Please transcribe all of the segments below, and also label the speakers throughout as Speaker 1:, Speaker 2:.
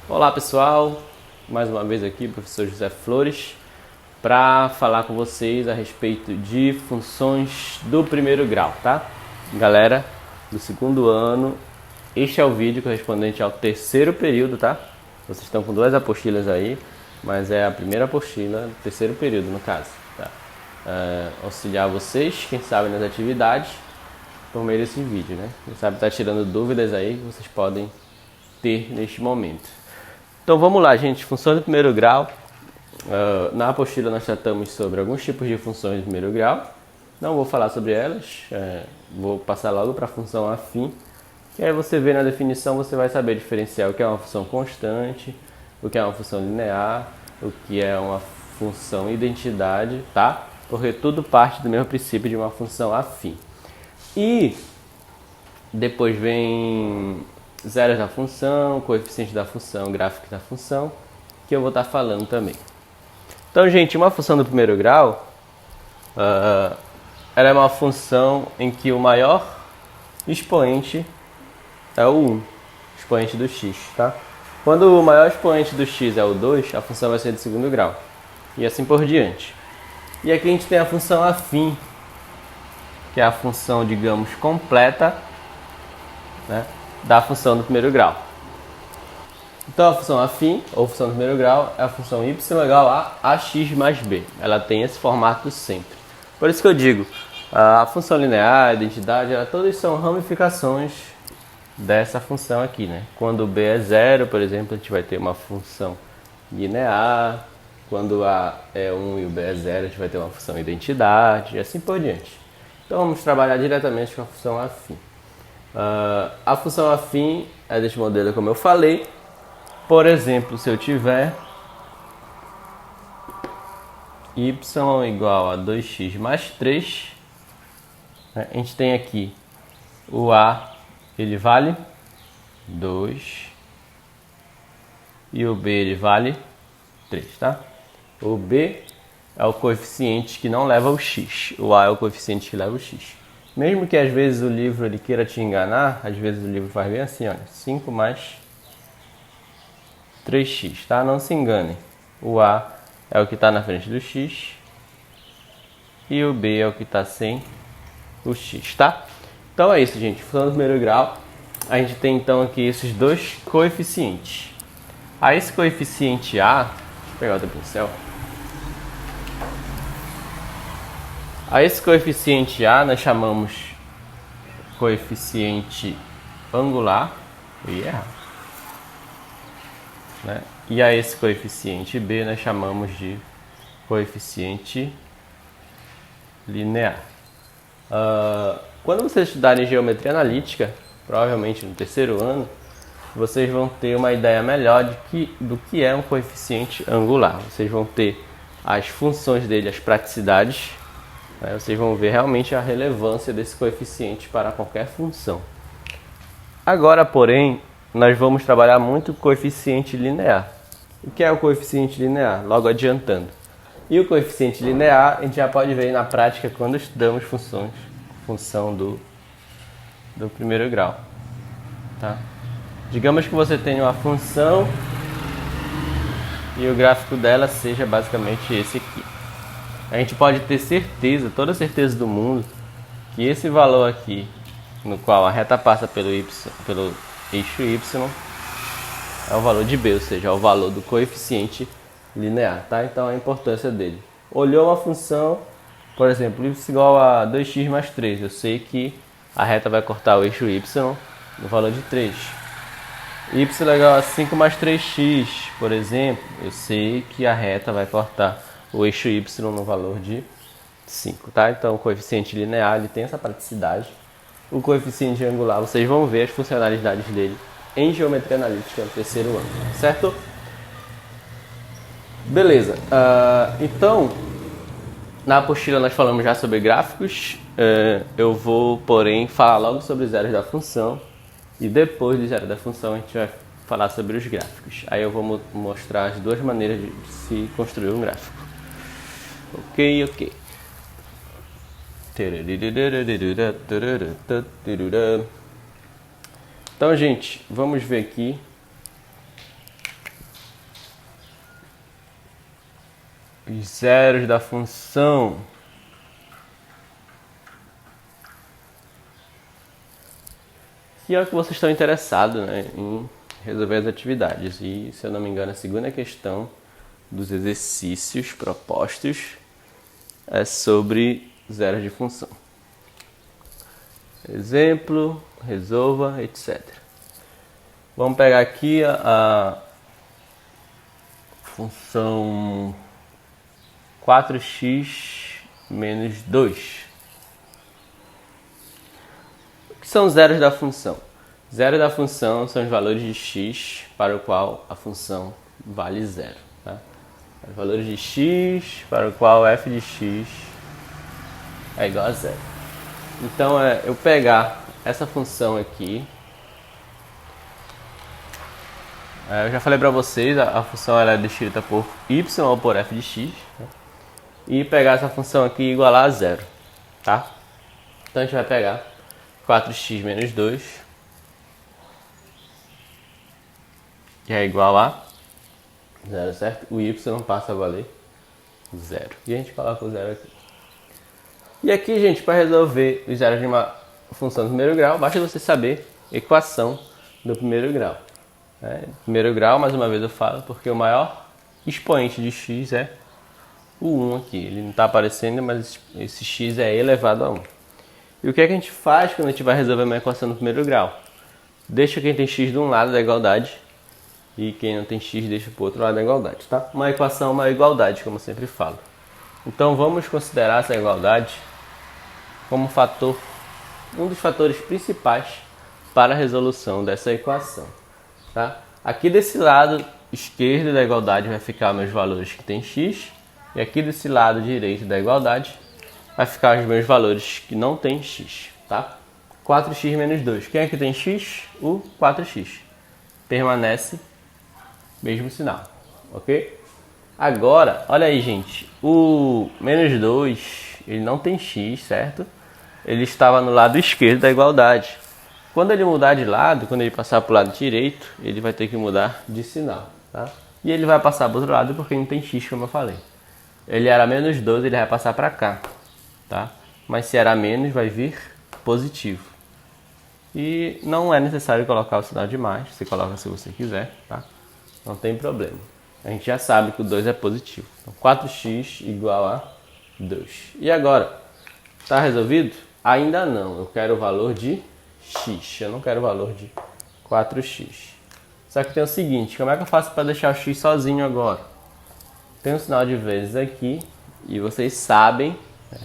Speaker 1: Olá pessoal, mais uma vez aqui, professor José Flores, para falar com vocês a respeito de funções do primeiro grau, tá? Galera do segundo ano, este é o vídeo correspondente ao terceiro período, tá? Vocês estão com duas apostilas aí, mas é a primeira apostila do terceiro período no caso, tá? Auxiliar vocês, quem sabe nas atividades, por meio desse vídeo, né? Quem sabe tá tirando dúvidas aí que vocês podem ter neste momento. Então vamos lá, gente, funções do primeiro grau. Na apostila nós tratamos sobre alguns tipos de funções do primeiro grau. Não vou falar sobre elas, vou passar logo para a função afim. E aí você vê na definição, você vai saber diferenciar o que é uma função constante, o que é uma função linear, o que é uma função identidade, tá? Porque tudo parte do mesmo princípio de uma função afim. E depois vem zeros da função, coeficiente da função, gráfico da função, que eu vou estar falando também. Então, gente, uma função do primeiro grau, ela é uma função em que o maior expoente é o 1, expoente do x, tá? Quando o maior expoente do x é o 2, a função vai ser de segundo grau, e assim por diante. E aqui a gente tem a função afim, que é a função, digamos, completa, né, da função do primeiro grau. Então a função afim, ou função do primeiro grau, é a função y igual a ax mais b. Ela tem esse formato sempre. Por isso que eu digo, a função linear, a identidade, todas são ramificações dessa função aqui, né? Quando b é zero, por exemplo, a gente vai ter uma função linear. Quando a é 1 e o b é zero, a gente vai ter uma função identidade, e assim por diante. Então vamos trabalhar diretamente com a função afim. A função afim é deste modelo, como eu falei. Por exemplo, se eu tiver y igual a 2x mais 3, né, a gente tem aqui o a, ele vale 2 e o b ele vale 3, tá? O b é o coeficiente que não leva o x, o a é o coeficiente que leva o x. Mesmo que às vezes o livro ele queira te enganar, às vezes o livro faz bem assim, olha, 5 mais 3x, tá? Não se engane. O a é o que está na frente do x e o b é o que está sem o x, tá? Então é isso, gente. Função do primeiro grau, a gente tem então aqui esses dois coeficientes. A esse coeficiente a, deixa eu pegar outro pincel. A esse coeficiente a nós chamamos coeficiente angular, né? E a esse coeficiente b nós chamamos de coeficiente linear. Quando vocês estudarem geometria analítica, provavelmente no terceiro ano, vocês vão ter uma ideia melhor do que é um coeficiente angular. Vocês vão ter as funções dele, as praticidades. Vocês vão ver realmente a relevância desse coeficiente para qualquer função. Agora, porém, nós vamos trabalhar muito com o coeficiente linear. O que é o coeficiente linear? Logo adiantando. E o coeficiente linear a gente já pode ver na prática quando estudamos função do primeiro grau. Tá? Digamos que você tenha uma função e o gráfico dela seja basicamente esse aqui. A gente pode ter certeza, toda certeza do mundo, que esse valor aqui, no qual a reta passa pelo eixo y, é o valor de b, ou seja, é o valor do coeficiente linear, tá? Então a importância dele. Olhou uma função, por exemplo, y igual a 2x mais 3, eu sei que a reta vai cortar o eixo y no valor de 3. Y igual a 5 mais 3x, por exemplo, eu sei que a reta vai cortar o eixo y no valor de 5, tá? Então o coeficiente linear ele tem essa praticidade. O coeficiente angular, vocês vão ver as funcionalidades dele em geometria analítica no terceiro ano, certo? Beleza. Então, na apostila nós falamos já sobre gráficos. Eu vou, porém, falar logo sobre zeros da função. E depois de zero da função a gente vai falar sobre os gráficos. Aí eu vou mostrar as duas maneiras de se construir um gráfico. Ok. Então, gente, vamos ver aqui os zeros da função que é o que vocês estão interessados, né, em resolver as atividades. E, se eu não me engano, a segunda questão dos exercícios propostos é sobre zeros de função. Exemplo, resolva, etc. Vamos pegar aqui a função 4x menos 2. O que são os zeros da função? Zero da função são os valores de x para o qual a função vale zero. Tá? Os valores de x para o qual f de x é igual a zero. Então, eu pegar essa função aqui, eu já falei para vocês, a função ela é descrita por y ou por f de x, né? E pegar essa função aqui e igualar a zero, tá? Então, a gente vai pegar 4x menos 2, que é igual a zero, certo? O y passa a valer zero. E a gente coloca o zero aqui. E aqui, gente, para resolver os zeros de uma função do primeiro grau, basta você saber a equação do primeiro grau. Primeiro grau, mais uma vez eu falo, porque o maior expoente de x é o 1 aqui. Ele não está aparecendo, mas esse x é elevado a 1. E o que é que a gente faz quando a gente vai resolver uma equação do primeiro grau? Deixa quem tem x de um lado da igualdade e quem não tem x deixa para o outro lado da igualdade, tá? Uma equação é uma igualdade, como eu sempre falo. Então vamos considerar essa igualdade como um dos fatores principais para a resolução dessa equação. Tá? Aqui desse lado esquerdo da igualdade vai ficar meus valores que tem x, e aqui desse lado direito da igualdade vai ficar os meus valores que não tem x. Tá? 4x menos 2. Quem é que tem x? O 4x. Permanece mesmo sinal. Ok? Agora, olha aí, gente. O menos 2, ele não tem x, certo? Ele estava no lado esquerdo da igualdade. Quando ele mudar de lado, quando ele passar para o lado direito, ele vai ter que mudar de sinal, tá? E ele vai passar para o outro lado porque não tem x, como eu falei. Ele era menos 12, ele vai passar para cá, tá? Mas se era menos, vai vir positivo. E não é necessário colocar o sinal de mais, você coloca se você quiser, tá? Não tem problema. A gente já sabe que o 2 é positivo. Então, 4x igual a 2. E agora, está resolvido? Ainda não. Eu quero o valor de x. Eu não quero o valor de 4x. Só que tem o seguinte, como é que eu faço para deixar o x sozinho agora? Tem um sinal de vezes aqui. E vocês sabem, né,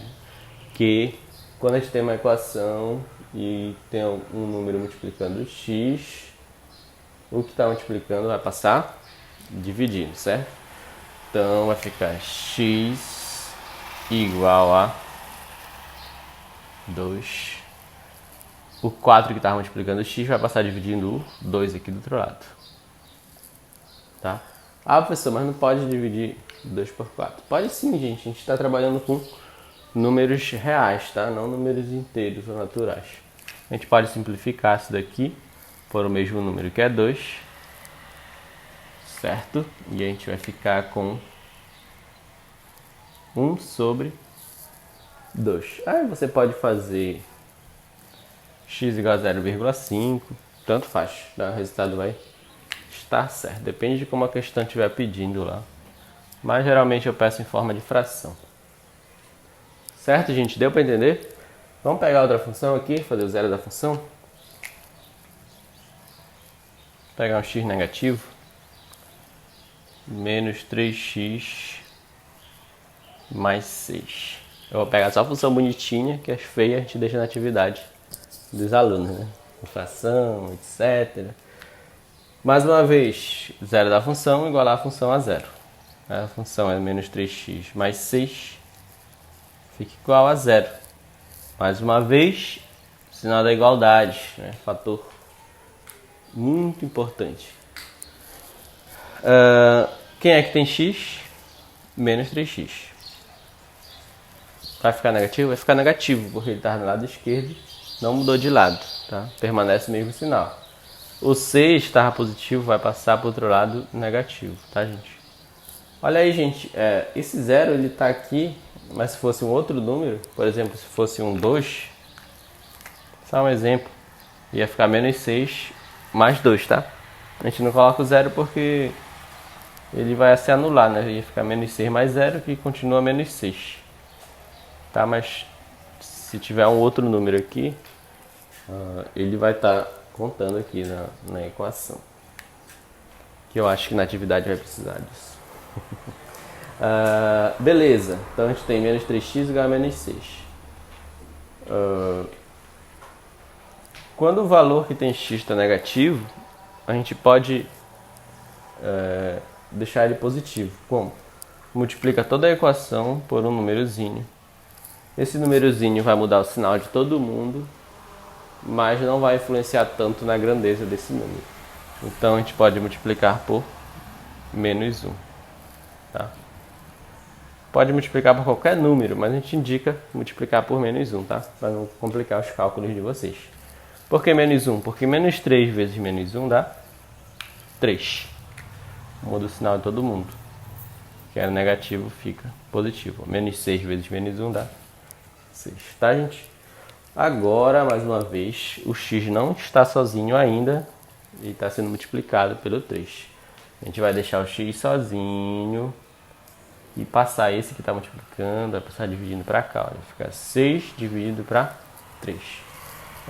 Speaker 1: que quando a gente tem uma equação e tem um número multiplicando x, o que está multiplicando vai passar dividindo, certo? Então vai ficar x igual a 2. O 4 que estava multiplicando x vai passar dividindo o 2 aqui do outro lado. Tá? Ah, professor, mas não pode dividir 2 por 4. Pode sim, gente. A gente está trabalhando com números reais, tá? Não números inteiros ou naturais. A gente pode simplificar isso daqui por o mesmo número que é 2. Certo? E a gente vai ficar com 1 sobre 2. Aí você pode fazer x igual a 0,5, tanto faz, tá? O resultado vai estar certo. Depende de como a questão estiver pedindo lá. Mas geralmente eu peço em forma de fração. Certo, gente? Deu para entender? Vamos pegar outra função aqui, fazer o zero da função. Vou pegar um x negativo. Menos 3x mais 6. Eu vou pegar só a função bonitinha, que é feia, a gente deixa na atividade dos alunos, né? Fração, etc. Mais uma vez, zero da função igualar a função a zero. A função é menos 3x mais 6, fica igual a zero. Mais uma vez, sinal da igualdade, né? Fator muito importante. Quem é que tem x? Menos 3x. Vai ficar negativo? Vai ficar negativo, porque ele está no lado esquerdo, não mudou de lado, tá? Permanece o mesmo sinal. O 6 estava positivo, vai passar para o outro lado negativo, tá, gente? Olha aí, gente, esse zero ele está aqui, mas se fosse um outro número, por exemplo, se fosse um 2, só um exemplo, ia ficar menos 6 mais 2, tá? A gente não coloca o zero porque ele vai se anular, né? Ia ficar menos 6 mais 0, que continua menos 6. Tá? Mas se tiver um outro número aqui, ele vai estar contando aqui na equação. Que eu acho que na atividade vai precisar disso. Beleza, então a gente tem menos 3x igual a menos 6. Quando o valor que tem x está negativo, a gente pode deixar ele positivo. Como? Multiplica toda a equação por um númerozinho. Esse númerozinho vai mudar o sinal de todo mundo, mas não vai influenciar tanto na grandeza desse número. Então a gente pode multiplicar por menos 1. Tá? Pode multiplicar por qualquer número, mas a gente indica multiplicar por menos 1, tá? Para não complicar os cálculos de vocês. Por que menos 1? Porque menos 3 vezes menos 1 dá 3. Muda o sinal de todo mundo. Que era negativo fica positivo. Menos 6 vezes menos 1 dá 6. Tá, gente? Agora, mais uma vez, o x não está sozinho ainda e está sendo multiplicado pelo 3. A gente vai deixar o x sozinho e passar esse que está multiplicando, vai passar dividindo para cá. Vai ficar 6 dividido para 3.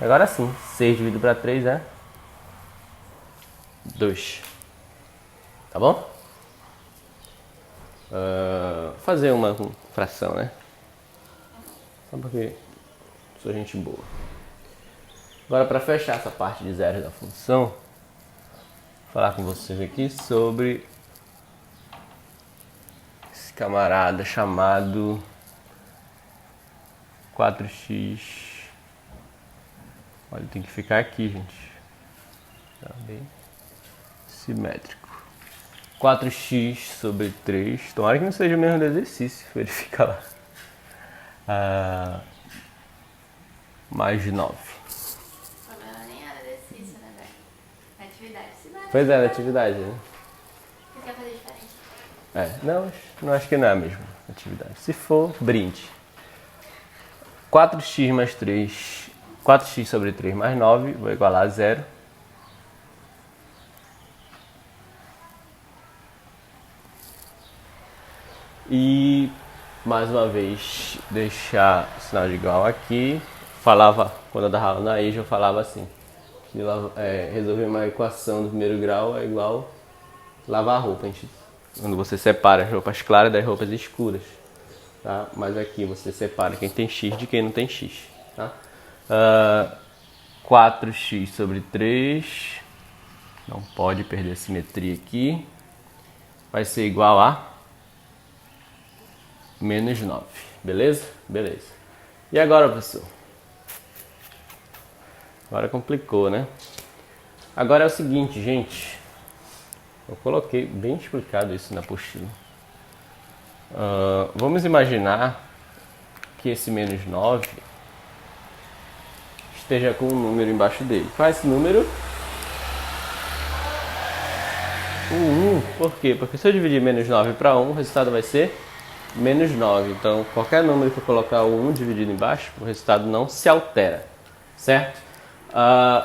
Speaker 1: Agora sim, 6 dividido para 3 é 2. Tá bom? Fazer uma fração, né? Só porque sou gente boa. Agora, para fechar essa parte de zeros da função, vou falar com vocês aqui sobre esse camarada chamado 4x. Olha, tem que ficar aqui, gente. Tá bem simétrico. 4x sobre 3. Tomara que não seja o mesmo do exercício. Verifica lá. Mais 9.
Speaker 2: O problema nem era exercício, né, velho? Na atividade.
Speaker 1: Pois é, na atividade, né?
Speaker 2: Você quer fazer diferente?
Speaker 1: Não acho que não é a mesma atividade. Se for, brinde. 4x mais 3. 4x sobre 3 mais 9 vai igualar a 0. E, mais uma vez, deixar o sinal de igual aqui. Quando eu dava aula na EJA, eu falava assim, que resolver uma equação do primeiro grau é igual lavar roupa. Quando você separa as roupas claras das roupas escuras. Tá? Mas aqui você separa quem tem x de quem não tem x. Tá? 4x sobre 3. Não pode perder a simetria aqui. Vai ser igual a menos 9. Beleza? Beleza. E agora, professor? Agora complicou, né? Agora é o seguinte, gente. Eu coloquei bem explicado isso na apostila. Vamos imaginar que esse menos 9 esteja com um número embaixo dele. Qual é esse número? O 1. Por quê? Porque se eu dividir menos 9 para 1, o resultado vai ser menos 9. Então, qualquer número que eu colocar o 1 dividido embaixo, o resultado não se altera. Certo?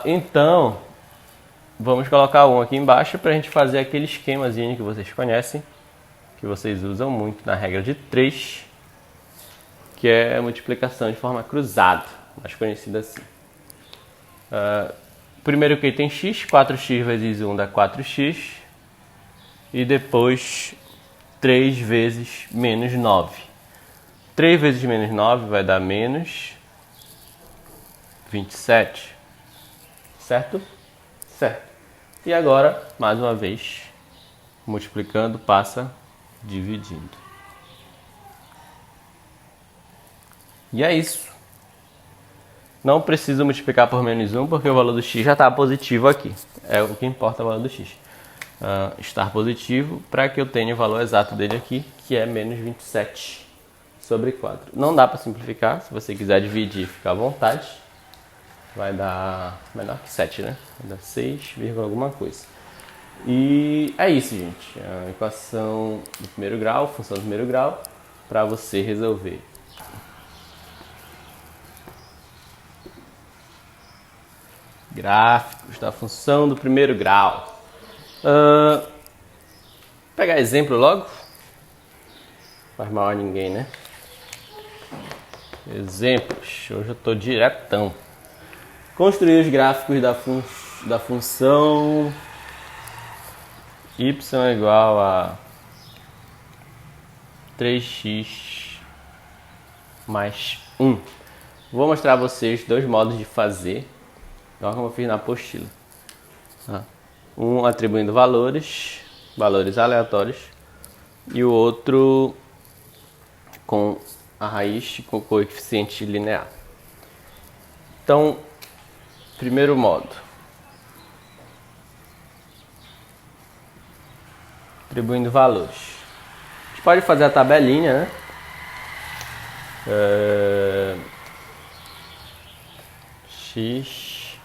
Speaker 1: Então, vamos colocar o 1 aqui embaixo para a gente fazer aquele esquemazinho que vocês conhecem, que vocês usam muito na regra de 3, que é a multiplicação de forma cruzada, mais conhecida assim. Primeiro que tem x, 4x vezes 1 dá 4x, e depois 3 vezes menos 9. 3 vezes menos 9 vai dar menos 27. Certo? Certo. E agora, mais uma vez, multiplicando, passa dividindo. E é isso. Não preciso multiplicar por menos 1, porque o valor do x já está positivo aqui. É o que importa, o valor do x. Estar positivo para que eu tenha o valor exato dele aqui, que é menos 27 sobre 4. Não dá para simplificar. Se você quiser dividir, fica à vontade. Vai dar menor que 7, né? Vai dar 6, alguma coisa. E é isso, gente. A equação do primeiro grau, função do primeiro grau, para você resolver. Gráficos da função do primeiro grau. Pegar exemplo logo. Faz mal a ninguém, né? Exemplos. Hoje eu tô diretão. Construir os gráficos da função y é igual a 3x mais 1. Vou mostrar a vocês dois modos de fazer, igual como eu fiz na apostila. Um atribuindo valores aleatórios, e o outro com a raiz com coeficiente linear. Então, primeiro modo, atribuindo valores. A gente pode fazer a tabelinha, né? X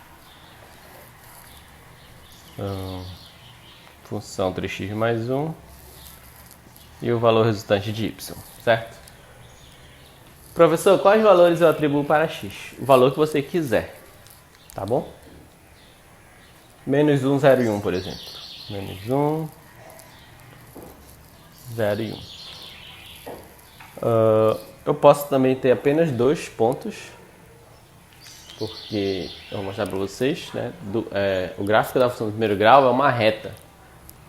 Speaker 1: função 3x mais 1 e o valor resultante de y, certo? Professor, quais valores eu atribuo para x? O valor que você quiser, tá bom? Menos 1, 0 e 1, por exemplo. Menos 1, 0 e 1. Eu posso também ter apenas 2 pontos, porque eu vou mostrar para vocês, né? O gráfico da função do primeiro grau é uma reta,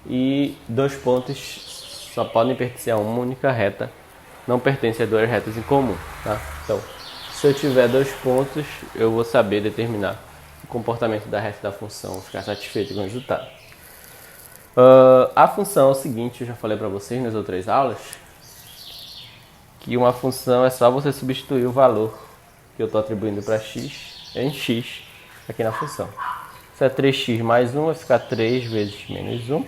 Speaker 1: e 2 pontos só podem pertencer a uma única reta, não pertencem a 2 retas em comum, tá? Então, se eu tiver 2 pontos, eu vou saber determinar o comportamento da reta da função, ficar satisfeito com o resultado. A função é o seguinte, eu já falei para vocês nas outras aulas, que uma função é só você substituir o valor que eu estou atribuindo para x em x aqui na função. Se é 3x mais 1, vai ficar 3 vezes menos 1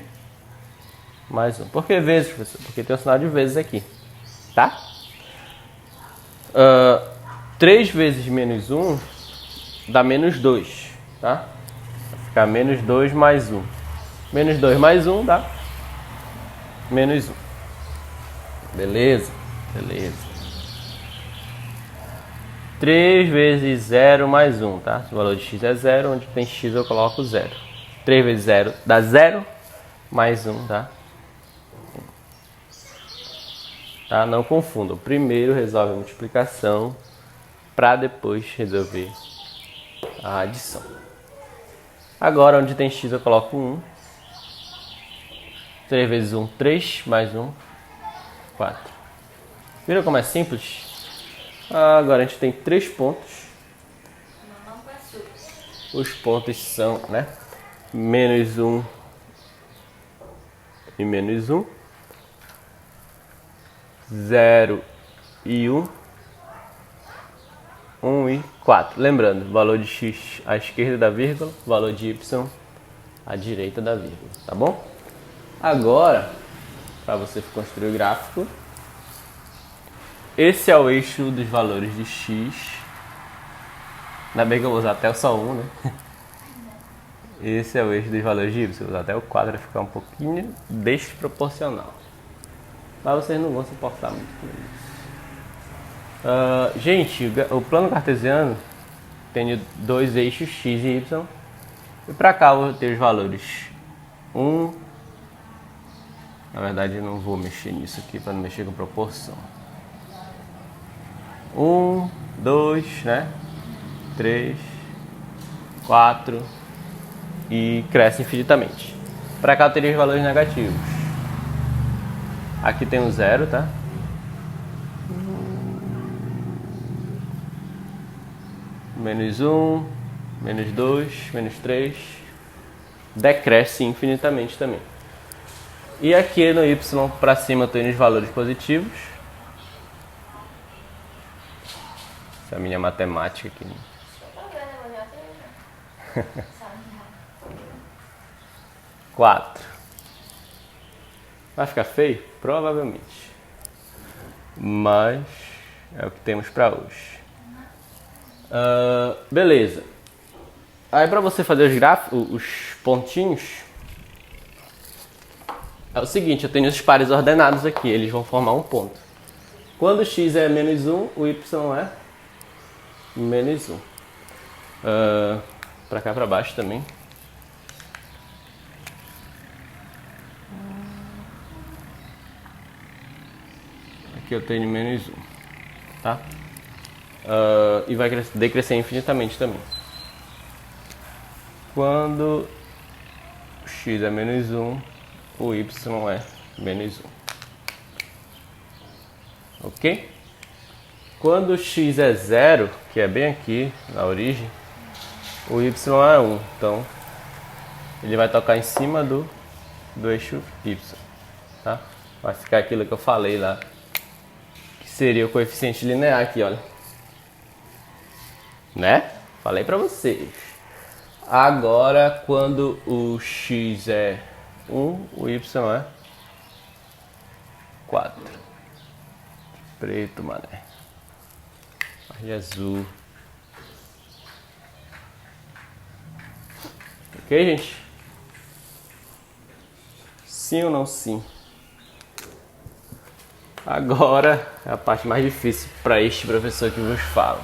Speaker 1: mais 1. Por que vezes, professor? Porque tem um sinal de vezes aqui, tá? 3 vezes menos 1 dá menos 2, tá? Vai ficar menos 2 mais 1. Menos 2 mais 1 dá menos 1. Beleza? Beleza. 3 vezes 0 mais 1, tá? Se o valor de x é 0, onde tem x eu coloco 0. 3 vezes 0 dá 0, mais 1 dá 1. Tá? Não confundam. Primeiro resolve a multiplicação para depois resolver a adição. Agora, onde tem x eu coloco 1. 3 vezes 1, 3, mais 1, 4. Viram como é simples? Agora a gente tem 3 pontos. Os pontos são, né? Menos 1 e menos 1. 0 e 1. 1 e 4. Lembrando, valor de x à esquerda da vírgula, valor de y à direita da vírgula, tá bom? Agora, para você construir o gráfico, esse é o eixo dos valores de x. Ainda bem que eu vou usar até só 1, né? Esse é o eixo dos valores de y. Vou usar até o 4 vai ficar um pouquinho desproporcional. Mas vocês não vão se importar muito com isso. Gente, o plano cartesiano tem 2 eixos x e y. E para cá eu vou ter os valores 1. Na verdade eu não vou mexer nisso aqui para não mexer com proporção. 1, 2, né? 3, 4 e cresce infinitamente. Para cá eu teria os valores negativos. Aqui tem um 0, tá? Menos 1, menos 2, menos 3. Decresce infinitamente também. E aqui no y para cima eu tenho os valores positivos. Essa é a minha matemática aqui. 4. Vai ficar feio? Provavelmente. Mas é o que temos para hoje. Beleza. Aí para você fazer os gráficos, os pontinhos, é o seguinte, eu tenho os pares ordenados aqui, eles vão formar um ponto. Quando x é menos 1, o y é menos 1. Pra cá pra baixo também. Aqui eu tenho menos 1, tá? E vai decrescer infinitamente também. Quando x é menos 1, o y é menos 1. Ok? Quando x é 0, que é bem aqui na origem, o y é 1. Então, ele vai tocar em cima do eixo y. Tá? Vai ficar aquilo que eu falei lá, que seria o coeficiente linear aqui, olha. Né? Falei pra vocês. Agora, quando o x é 1, o y é 4. Preto, mané. De azul. Ok, gente? Sim ou não sim? Agora é a parte mais difícil para este professor que vos fala.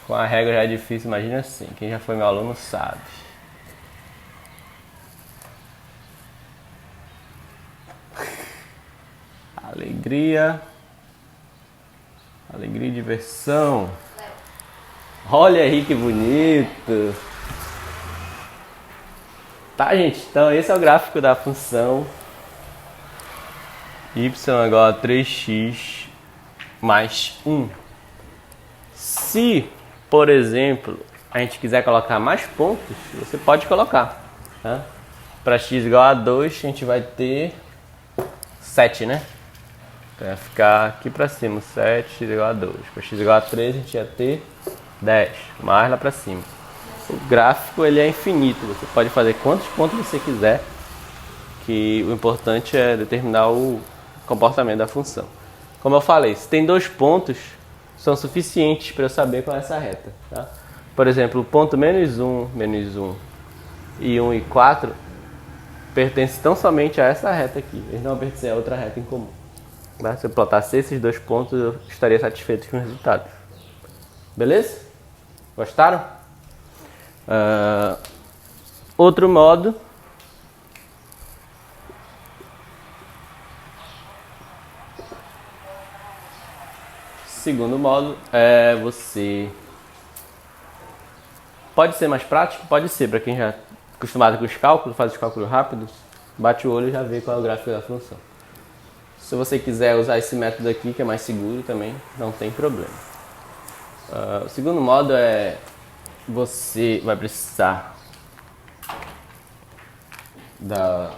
Speaker 1: Com a regra já é difícil, imagina assim. Quem já foi meu aluno sabe. Alegria. Alegria e diversão. Olha aí que bonito. Tá, gente? Então esse é o gráfico da função y igual a 3x mais 1. Se, por exemplo, a gente quiser colocar mais pontos, você pode colocar. Tá? Para x igual a 2, a gente vai ter 7, né? Então vai ficar aqui para cima, 7, x igual a 2. Para x igual a 3, a gente ia ter 10, mais lá para cima. O gráfico ele é infinito, você pode fazer quantos pontos você quiser, que o importante é determinar o comportamento da função. Como eu falei, se tem 2 pontos, são suficientes para eu saber qual é essa reta. Tá? Por exemplo, o ponto menos 1 e 1 e 4 pertencem tão somente a essa reta aqui, eles não pertencem a outra reta em comum. Tá? Se eu plotasse esses 2 pontos, eu estaria satisfeito com o resultado. Beleza? Gostaram? Outro modo segundo modo é você pode ser mais prático, pode ser para quem já é acostumado com os cálculos, faz os cálculos rápidos, bate o olho e já vê qual é o gráfico da função. Se você quiser usar esse método aqui que é mais seguro também, não tem problema. O segundo modo é você vai precisar da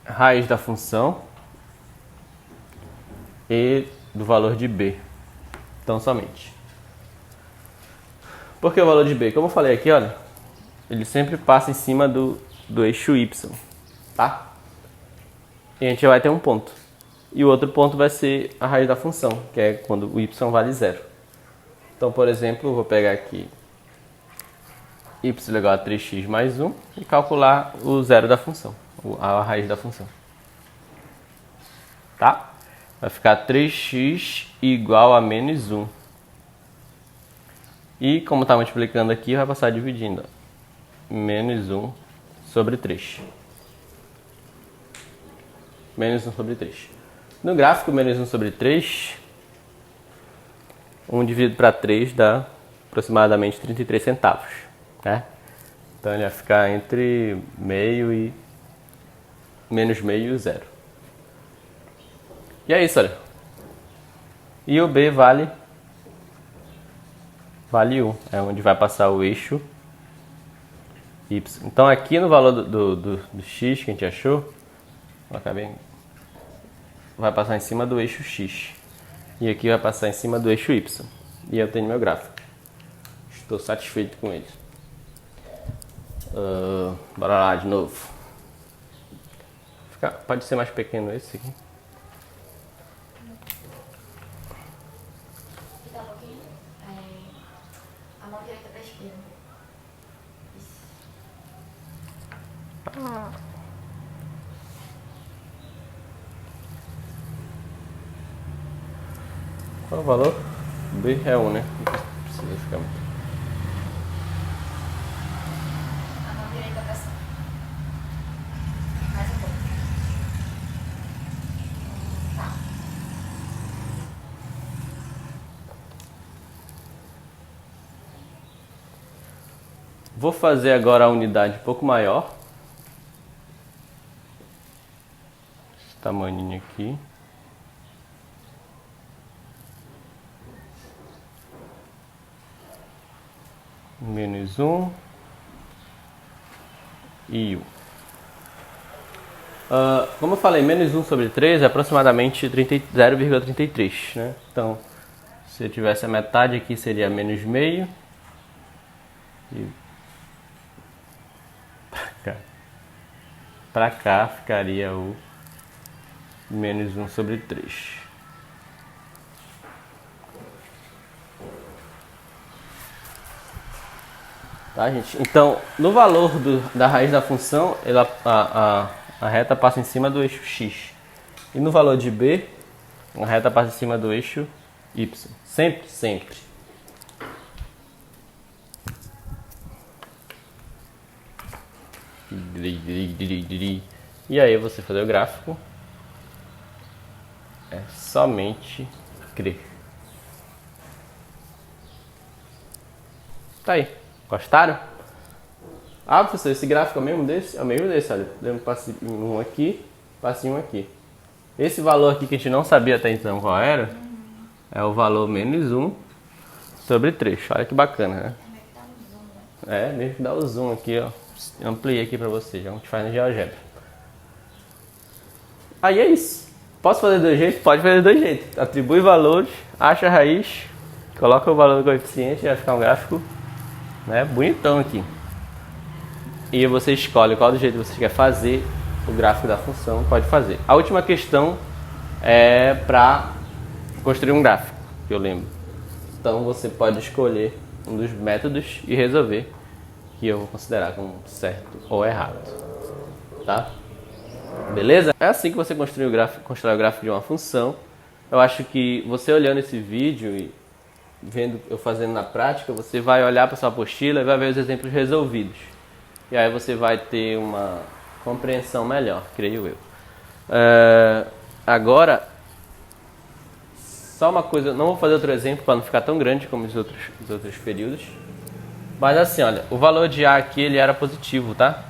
Speaker 1: raiz da função e do valor de b, tão somente. Por que o valor de b? Como eu falei aqui, olha, ele sempre passa em cima do eixo y, tá? E a gente vai ter um ponto. E o outro ponto vai ser a raiz da função, que é quando o y vale 0. Então, por exemplo, eu vou pegar aqui y igual a 3x mais 1 e calcular o zero da função, a raiz da função. Tá? Vai ficar 3x igual a menos 1. E como está multiplicando aqui, vai passar dividindo. Menos 1 sobre 3. Menos 1 sobre 3. No gráfico, menos 1 sobre 3, 1 dividido para 3 dá aproximadamente 33 centavos. Né? Então ele vai ficar entre meio e menos meio e o zero. E é isso, olha. E o b vale 1. É onde vai passar o eixo y. Então aqui no valor do x que a gente achou, vai passar em cima do eixo x. E aqui vai passar em cima do eixo y. E eu tenho meu gráfico. Estou satisfeito com ele. Bora lá de novo. Pode ser mais pequeno esse aqui.
Speaker 2: Dá um pouquinho. A mão direita para a esquerda. Isso.
Speaker 1: Qual é o valor? B é 1, né? Não precisa ficar muito.
Speaker 2: A mão direita pra cima. Mais um pouco. Tá.
Speaker 1: Vou fazer agora a unidade um pouco maior. Esse tamanhinho aqui. Menos 1 e 1. Como eu falei, menos 1 sobre 3 é aproximadamente 0,33, né? Então, se eu tivesse a metade aqui, seria menos meio. E pra cá ficaria o menos 1 sobre 3. Tá, gente? Então, no valor da raiz da função, a reta passa em cima do eixo x. E no valor de b, a reta passa em cima do eixo y. Sempre, sempre. E aí você fazer o gráfico é somente crer. Tá aí. Gostaram? Ah, professor, esse gráfico é o mesmo desse? É o mesmo desse, olha. Deu um passe um aqui, passe um aqui. Esse valor aqui que a gente não sabia até então qual era, é o valor menos 1 sobre 3. Olha que bacana, né? É, mesmo que dá o zoom aqui, ó. Ampliei aqui pra vocês, a gente faz no GeoGebra. Aí é isso. Posso fazer de dois jeitos? Pode fazer de dois jeitos. Atribui valores, acha a raiz, coloca o valor do coeficiente e vai ficar um gráfico, né, bonitão aqui. E você escolhe qual do jeito você quer fazer o gráfico da função, pode fazer. A última questão é para construir um gráfico, que eu lembro. Então você pode escolher um dos métodos e resolver, que eu vou considerar como certo ou errado. Tá? Beleza? É assim que você constrói o gráfico de uma função. Eu acho que você olhando esse vídeo e vendo eu fazendo na prática, você vai olhar para sua apostila e vai ver os exemplos resolvidos. E aí você vai ter uma compreensão melhor, creio eu. Agora, só uma coisa, não vou fazer outro exemplo para não ficar tão grande como os outros períodos. Mas assim, olha, o valor de A aqui ele era positivo, tá?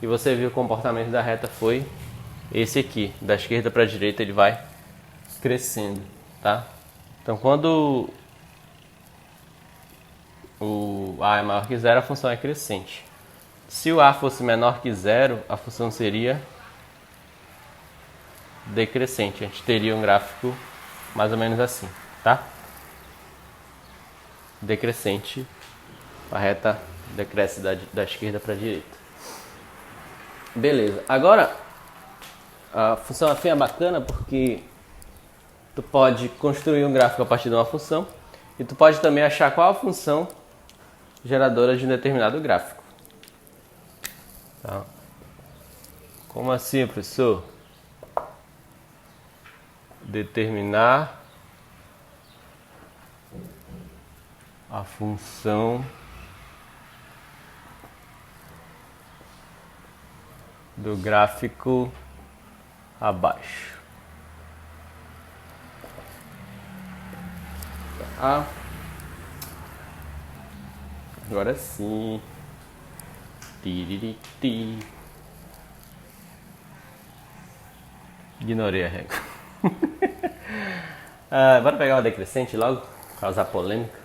Speaker 1: E você viu o comportamento da reta foi esse aqui. Da esquerda para a direita ele vai crescendo, tá? Então quando o A é maior que zero, a função é crescente. Se o A fosse menor que zero, a função seria decrescente. A gente teria um gráfico mais ou menos assim, tá? Decrescente, a reta decresce da esquerda para a direita. Beleza, agora a função afim é bacana porque tu pode construir um gráfico a partir de uma função e tu pode também achar qual a função geradora de um determinado gráfico. Tá. Como assim, professor? Determinar a função do gráfico abaixo. Ah, agora sim. Tiririti. Ignorei a regra. Bora pegar uma decrescente logo, causar polêmica.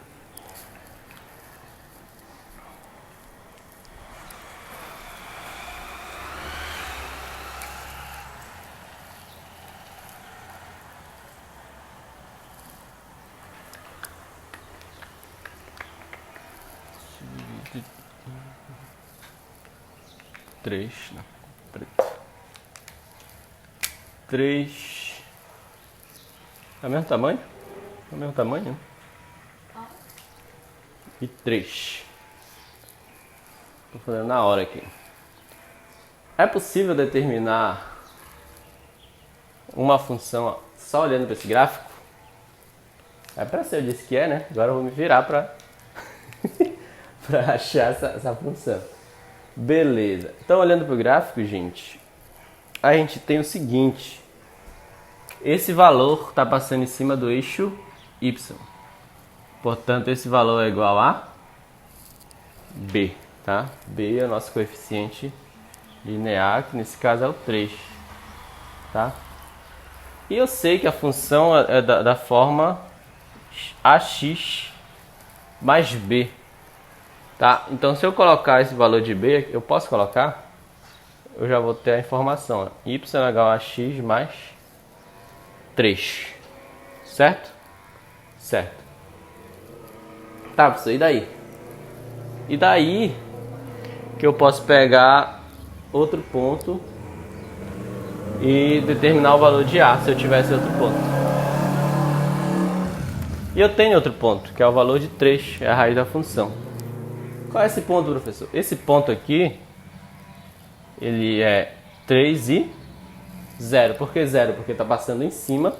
Speaker 1: Três, não, preto. 3. É o mesmo tamanho? É o mesmo tamanho, né? E 3. Estou fazendo na hora aqui. É possível determinar uma função só olhando para esse gráfico? É pra ser, eu disse que é, né? Agora eu vou me virar pra, pra achar essa função. Beleza. Então, olhando pro gráfico, gente, a gente tem o seguinte. Esse valor está passando em cima do eixo Y. Portanto, esse valor é igual a B, tá? B é o nosso coeficiente linear, que nesse caso é o 3, tá? E eu sei que a função é da forma AX mais B, tá? Então, se eu colocar esse valor de B, eu posso colocar? Eu já vou ter a informação, ó. Y é igual a X mais 3, certo? Certo. Tá, professor, e daí? E daí que eu posso pegar outro ponto e determinar o valor de A, se eu tivesse outro ponto. E eu tenho outro ponto, que é o valor de 3, é a raiz da função. Qual é esse ponto, professor? Esse ponto aqui, ele é 3 e 0. Por que 0? Porque está passando em cima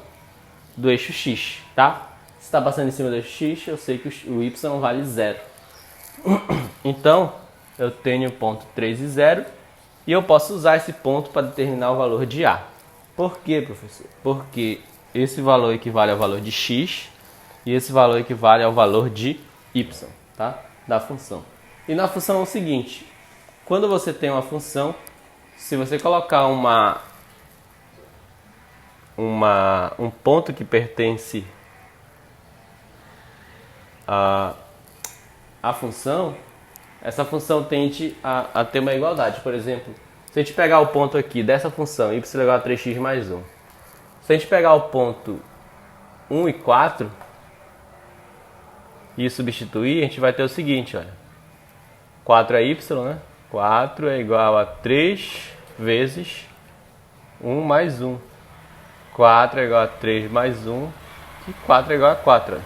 Speaker 1: do eixo X, tá? Se está passando em cima do eixo X, eu sei que o Y vale 0. Então, eu tenho o ponto 3 e 0 e eu posso usar esse ponto para determinar o valor de A. Por quê, professor? Porque esse valor equivale ao valor de X e esse valor equivale ao valor de Y, tá? Da função. E na função é o seguinte, quando você tem uma função, se você colocar um ponto que pertence a função, essa função tende a ter uma igualdade. Por exemplo, se a gente pegar o ponto aqui dessa função, y igual a 3x mais 1. Se a gente pegar o ponto 1 e 4 e substituir, a gente vai ter o seguinte, olha. 4 é y, né? 4 é igual a 3 vezes 1 mais 1. 4 é igual a 3 mais 1 e 4 é igual a 4. Olha.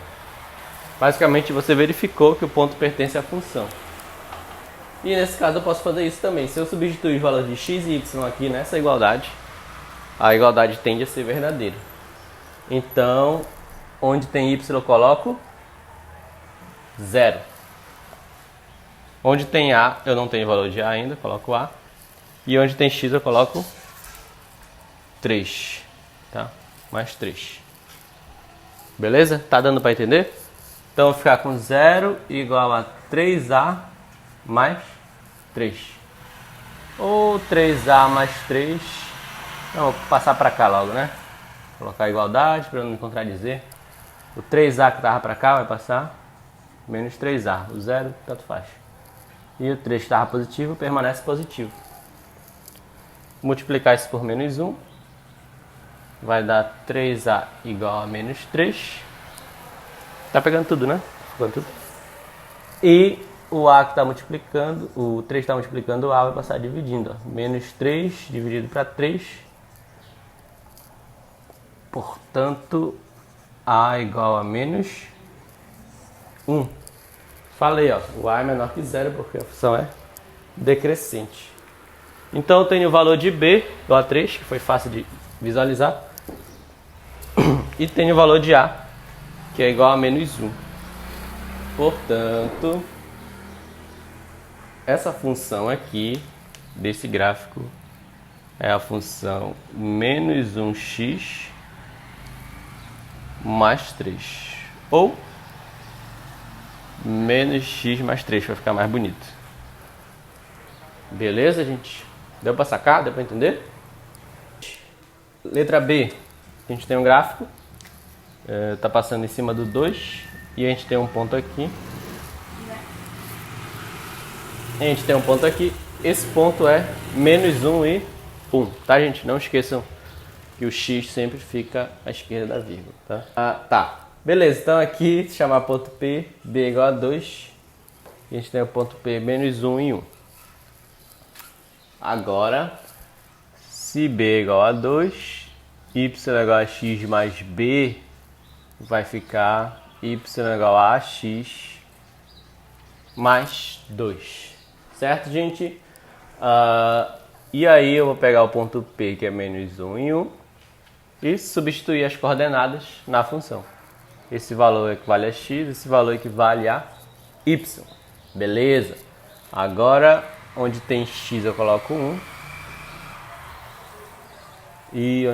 Speaker 1: Basicamente, você verificou que o ponto pertence à função. E nesse caso eu posso fazer isso também. Se eu substituir os valores de x e y aqui nessa igualdade, a igualdade tende a ser verdadeira. Então, onde tem y eu coloco 0. Onde tem a, eu não tenho valor de a ainda, coloco a. E onde tem x eu coloco 3. Tá? Mais 3. Beleza? Tá dando para entender? Então, eu vou ficar com 0 igual a 3A mais 3. Ou 3A mais 3. Não, vou passar para cá logo, né? Vou colocar a igualdade para não me contradizer. O 3A que estava para cá vai passar menos 3A. O 0, tanto faz. E o 3 que estava positivo permanece positivo. Multiplicar isso por menos 1. Vai dar 3A igual a menos 3. Tá pegando tudo, né? Pegando tudo. E o A que está multiplicando, o 3 está multiplicando, o A vai passar dividindo. Ó. Menos 3 dividido para 3. Portanto, A igual a menos 1. Falei, ó, o A é menor que 0 porque a função é decrescente. Então, eu tenho o valor de B igual a 3, que foi fácil de visualizar. E tenho o valor de A, que é igual a menos 1. Portanto, essa função aqui, desse gráfico, é a função menos 1x mais 3. Ou menos x mais 3, para ficar mais bonito. Beleza, gente? Deu para sacar? Deu para entender? Letra B, a gente tem um gráfico. Está passando em cima do 2 e a gente tem um ponto aqui. A gente tem um ponto aqui. Esse ponto é menos 1 e 1, tá, gente? Não esqueçam que o x sempre fica à esquerda da vírgula, tá? Tá. Beleza, então aqui, se chamar ponto P, B igual a 2. E a gente tem o ponto P menos 1 e 1. Agora, se B é igual a 2, y é igual a x mais b, vai ficar y igual a x mais 2. Certo, gente? E aí eu vou pegar o ponto P, que é menos 1 e 1, e substituir as coordenadas na função. esse valor equivale a x, esse valor equivale a y. Beleza? Agora, onde tem x eu coloco 1. E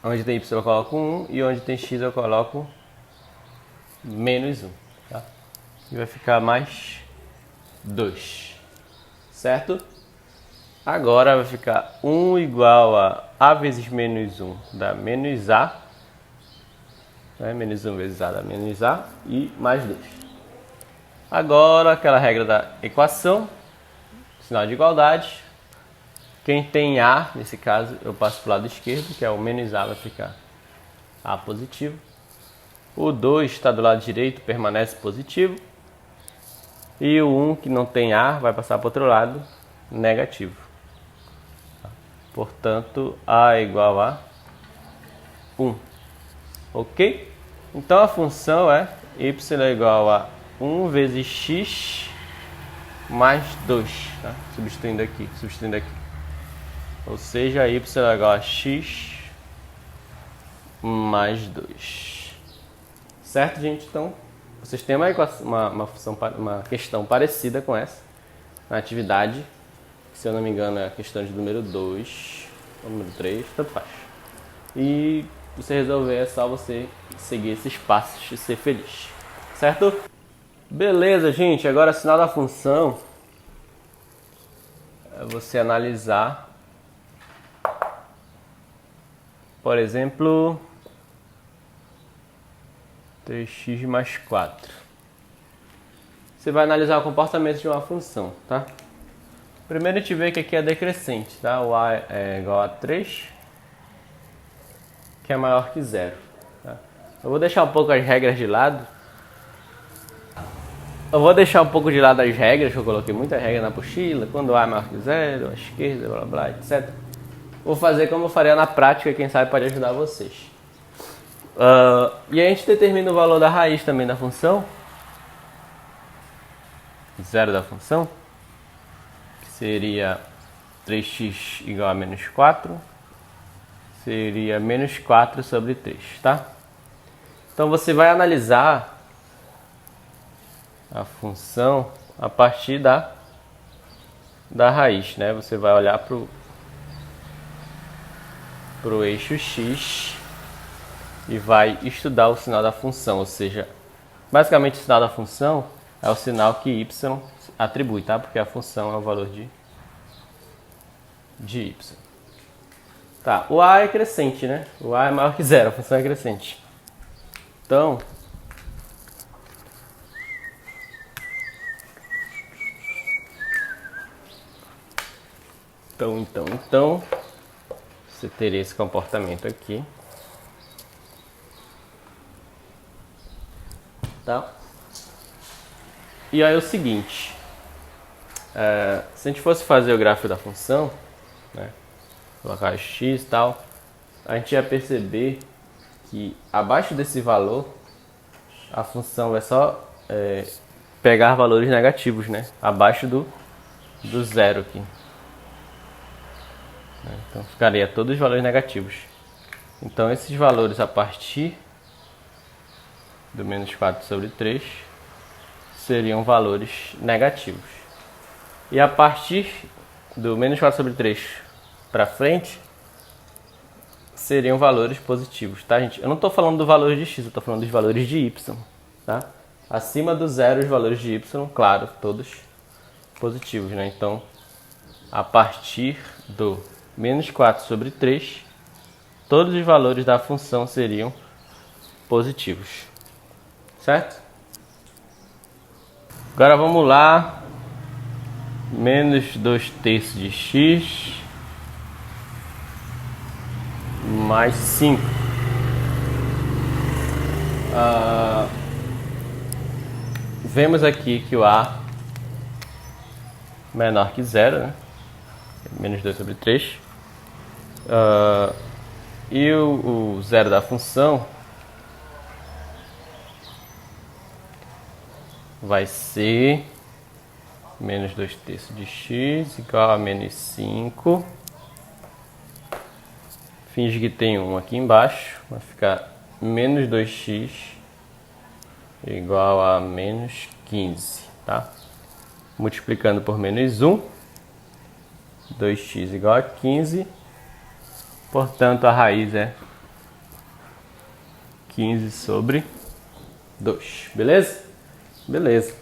Speaker 1: onde tem y eu coloco 1. E onde tem x eu coloco menos 1. Tá? E vai ficar mais 2. Certo? Agora vai ficar 1 igual a vezes menos 1 dá menos a. Menos 1 vezes a dá menos a e mais 2. Agora aquela regra da equação, sinal de igualdade. Quem tem a, nesse caso, eu passo para o lado esquerdo, que é o menos a, vai ficar a positivo. O 2 está do lado direito, permanece positivo. E o 1, que não tem a, vai passar para o outro lado, negativo. Portanto, a é igual a 1. Ok? Então a função é y é igual a 1 vezes x mais 2. Tá? Substituindo aqui. Ou seja, y é igual a x mais 2. Certo, gente? Então, vocês têm uma questão parecida com essa na atividade. Se eu não me engano, é a questão de número 2 ou número 3, tanto faz. E você resolver, é só você seguir esses passos e ser feliz. Certo? Beleza, gente. Agora, sinal da função é você analisar, por exemplo, 3x mais 4. Você vai analisar o comportamento de uma função, tá? Primeiro a gente vê que aqui é decrescente, tá? O a é igual a 3, que é maior que 0. Tá? Eu vou deixar um pouco as regras de lado. As regras, que eu coloquei muita regra na apostila, quando a é maior que 0, à esquerda, blá blá, etc. Vou fazer como eu faria na prática, quem sabe pode ajudar vocês. E a gente determina o valor da raiz também da função. 0 da função. Que seria 3x igual a menos 4. Seria menos 4 sobre 3, tá? Então você vai analisar a função a partir da raiz, né? Você vai olhar para o eixo x e vai estudar o sinal da função, ou seja, basicamente o sinal da função é o sinal que y atribui, tá? Porque a função é o valor de y. Tá, o a é crescente, né? O a é maior que 0, a função é crescente. Então, você teria esse comportamento aqui. Tá? E aí é o seguinte, se a gente fosse fazer o gráfico da função, né, colocar x e tal, a gente ia perceber que abaixo desse valor a função vai só pegar valores negativos, né, abaixo do zero aqui. Então ficaria todos os valores negativos. Então esses valores a partir do menos 4 sobre 3 seriam valores negativos. E a partir do menos 4 sobre 3 para frente seriam valores positivos, tá, gente? Eu não estou falando do valor de x, eu estou falando dos valores de y, tá? Acima do zero os valores de y, claro, todos positivos, né? Então, a partir do menos 4 sobre 3, todos os valores da função seriam positivos. Certo? Agora vamos lá. Menos 2/3 de x mais 5. Vemos aqui que o a é menor que 0, né? Menos 2 sobre 3. E o zero da função vai ser menos 2/3 de x igual a menos 5. Finge que tem 1 aqui embaixo, vai ficar menos 2x igual a menos 15, tá? Multiplicando por menos 1, 2x igual a 15, portanto a raiz é 15 sobre 2, beleza? Beleza.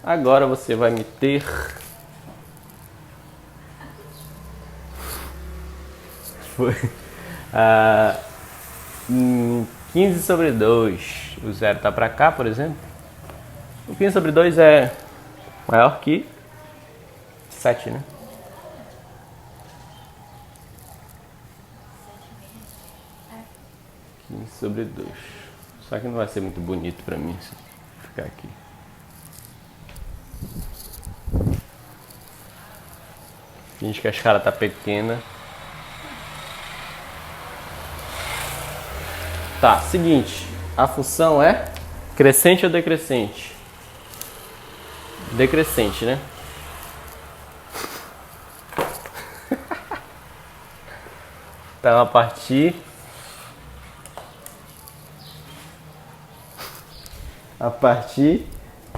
Speaker 1: Agora você vai me ter foi 15 sobre 2. O zero está para cá, por exemplo. O 15 sobre 2 é maior que 7, né? 15 sobre 2. Só que não vai ser muito bonito para mim se ficar aqui. Finge que a escala tá pequena. Tá, seguinte. A função é crescente ou decrescente? Decrescente, né? Então, a partir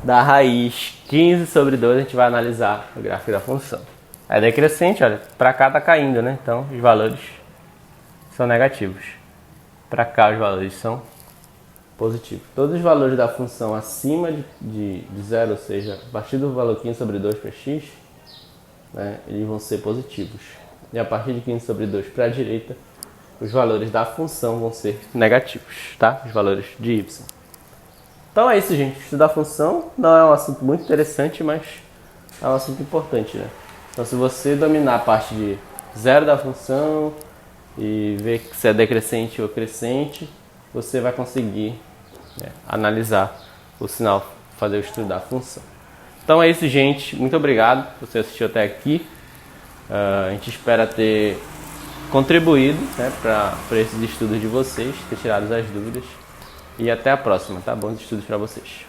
Speaker 1: da raiz 15 sobre 2, a gente vai analisar o gráfico da função. É decrescente, olha, para cá tá caindo, né? Então, os valores são negativos. Para cá, os valores são positivos. Todos os valores da função acima de 0, ou seja, a partir do valor 15 sobre 2 para x, né, eles vão ser positivos. E a partir de 15 sobre 2 para a direita, os valores da função vão ser negativos, tá? Os valores de y. Então é isso, gente. Estudar função não é um assunto muito interessante, mas é um assunto importante, né? Então, se você dominar a parte de zero da função e ver se é decrescente ou crescente, você vai conseguir, né, analisar o sinal, fazer o estudo da função. Então é isso, gente. Muito obrigado por você assistir até aqui. A gente espera ter contribuído, né, para esses estudos de vocês, ter tirado as dúvidas. E até a próxima, tá? Bons estudos para vocês.